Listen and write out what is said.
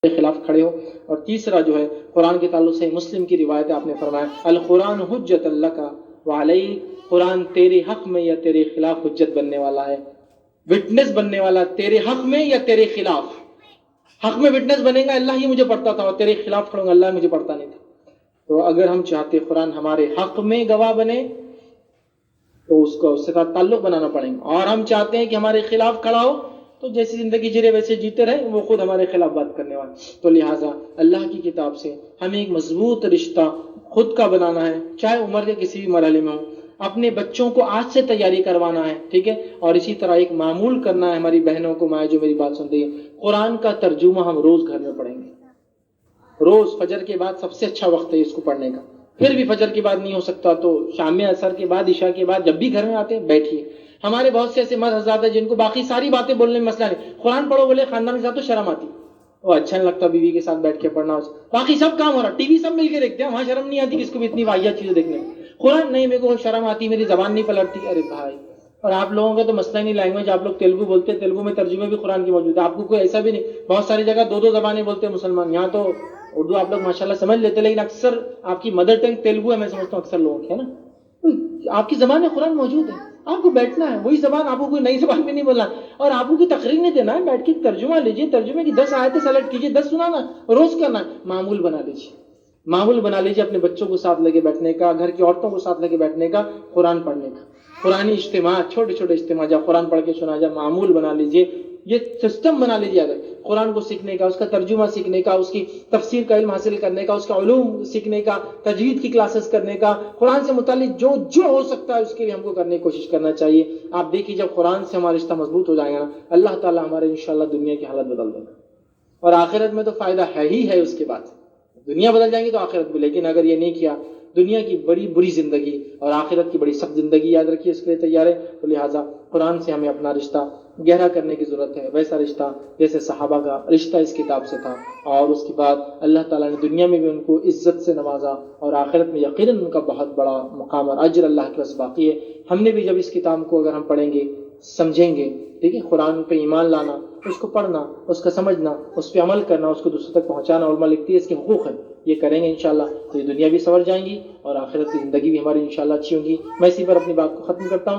کے خلاف کھڑے ہو. اور تیسرا جو ہے قرآن کے تعلق سے مسلم کی روایت ہے، آپ نے فرمایا القرآن حجت لک وعلیک، قرآن تیرے حق میں یا تیرے خلاف حجت بننے والا ہے، وٹنس بننے والا تیرے حق میں یا تیرے خلاف. حق میں وٹنس بنے گا اللہ ہی مجھے پڑھتا تھا، اور تیرے خلاف کھڑوں گا اللہ مجھے پڑھتا نہیں تھا. تو اگر ہم چاہتے قرآن ہمارے حق میں گواہ بنے تو اس کو اس کے ساتھ تعلق بنانا پڑیں گا، اور ہم چاہتے ہیں کہ ہمارے خلاف کھڑا ہو تو جیسی زندگی جی رہے ویسے جیتے رہے، وہ خود ہمارے خلاف بات کرنے والے. تو لہٰذا اللہ کی کتاب سے ہمیں ایک مضبوط رشتہ خود کا بنانا ہے، چاہے عمر کے کسی بھی مرحلے میں ہو. اپنے بچوں کو آج سے تیاری کروانا ہے، ٹھیک ہے. اور اسی طرح ایک معمول کرنا ہے ہماری بہنوں کو، مائیں جو میری بات سن رہی ہے، قرآن کا ترجمہ ہم روز گھر میں پڑھیں گے. روز فجر کے بعد سب سے اچھا وقت ہے اس کو پڑھنے کا. پھر بھی فجر کے بعد نہیں ہو سکتا تو شام میں، عصر کے بعد، عشاء کے بعد، جب بھی گھر میں آتے ہیں بیٹھیے. ہمارے بہت سے ایسے مرد حضرات ہیں جن کو باقی ساری باتیں بولنے میں مسئلہ نہیں، قرآن پڑھو بولے خاندان کے ساتھ تو شرم آتی، وہ اچھا نہیں لگتا بیوی کے ساتھ بیٹھ کے پڑھنا. باقی سب کام ہو رہا، ٹی وی سب مل کے دیکھتے ہیں، وہاں شرم نہیں آتی کس کو بھی اتنی واحیات چیزیں دیکھنے میں. قرآن نہیں، میرے کو شرم آتی، میری زبان نہیں پلٹتی. ارے بھائی، اور آپ لوگوں کا تو مسئلہ نہیں لینگویج، آپ لوگ تیلگو بولتے ہیں، تیلگو میں ترجمے بھی قرآن کی موجود ہے. آپ کو کوئی ایسا بھی نہیں، بہت ساری جگہ دو دو زبانیں بولتے ہیں مسلمان، یہاں تو اردو آپ لوگ ماشاءاللہ سمجھ لیتے، لیکن اکثر آپ کی مدر ٹنگ تیلگو ہے، میں سمجھتا ہوں اکثر لوگوں کی، ہے نا. آپ کی زبان میں قرآن موجود ہے، آپ کو بیٹھنا ہے وہی زبان، آپ کو کوئی نئی زبان بھی نہیں بولنا، اور آپ کو کوئی تقریر نہیں دینا ہے. بیٹھ کے ترجمہ لیجیے، ترجمے کی 10 آیتیں سلیکٹ کیجیے، 10 سنانا، روز کرنا ہے. معمول بنا لیجیے، معمول بنا لیجیے اپنے بچوں کو ساتھ لے کے بیٹھنے کا، گھر کی عورتوں کو ساتھ لے کے بیٹھنے کا، قرآن پڑھنے کا. قرآنی اجتماع، چھوٹے چھوٹے اجتماع، جب قرآن پڑھ کے سنا جائے، معمول بنا لیجیے. یہ سسٹم بنا لیجیے اگر قرآن کو سیکھنے کا، اس کا ترجمہ سیکھنے کا، اس کی تفسیر کا علم حاصل کرنے کا، اس کا علوم سیکھنے کا، تجوید کی کلاسز کرنے کا، قرآن سے متعلق جو جو ہو سکتا ہے اس کے لیے ہم کو کرنے کی کوشش کرنا چاہیے. آپ دیکھیے جب قرآن سے ہمارا رشتہ مضبوط ہو جائے گا نا، اللہ تعالیٰ ہمارے انشاءاللہ دنیا کی حالت بدل دے گا. اور آخرت میں تو فائدہ ہے ہی ہے. اس کے بعد دنیا بدل جائیں گی تو آخرت بھی، لیکن اگر یہ نہیں کیا، دنیا کی بڑی بری زندگی اور آخرت کی بڑی سخت زندگی یاد رکھیے، اس کے لیے تیار ہے. تو لہٰذا قرآن سے ہمیں اپنا رشتہ گہرا کرنے کی ضرورت ہے، ویسا رشتہ جیسے صحابہ کا رشتہ اس کتاب سے تھا. اور اس کے بعد اللہ تعالیٰ نے دنیا میں بھی ان کو عزت سے نوازا، اور آخرت میں یقیناً ان کا بہت بڑا مقام اور اجر اللہ کے پاس باقی ہے. ہم نے بھی جب اس کتاب کو اگر ہم پڑھیں گے، سمجھیں گے، ٹھیک ہے، قرآن پہ ایمان لانا، اس کو پڑھنا، اس کا سمجھنا، اس پہ عمل کرنا، اس کو دوسروں تک پہنچانا، علماء لکھتی ہے اس کے حقوق ہیں، یہ کریں گے انشاءاللہ تو یہ دنیا بھی سنور جائیں گی اور آخرت کی زندگی بھی ہماری انشاءاللہ اچھی ہوگی. میں اسی پر اپنی بات کو ختم کرتا ہوں.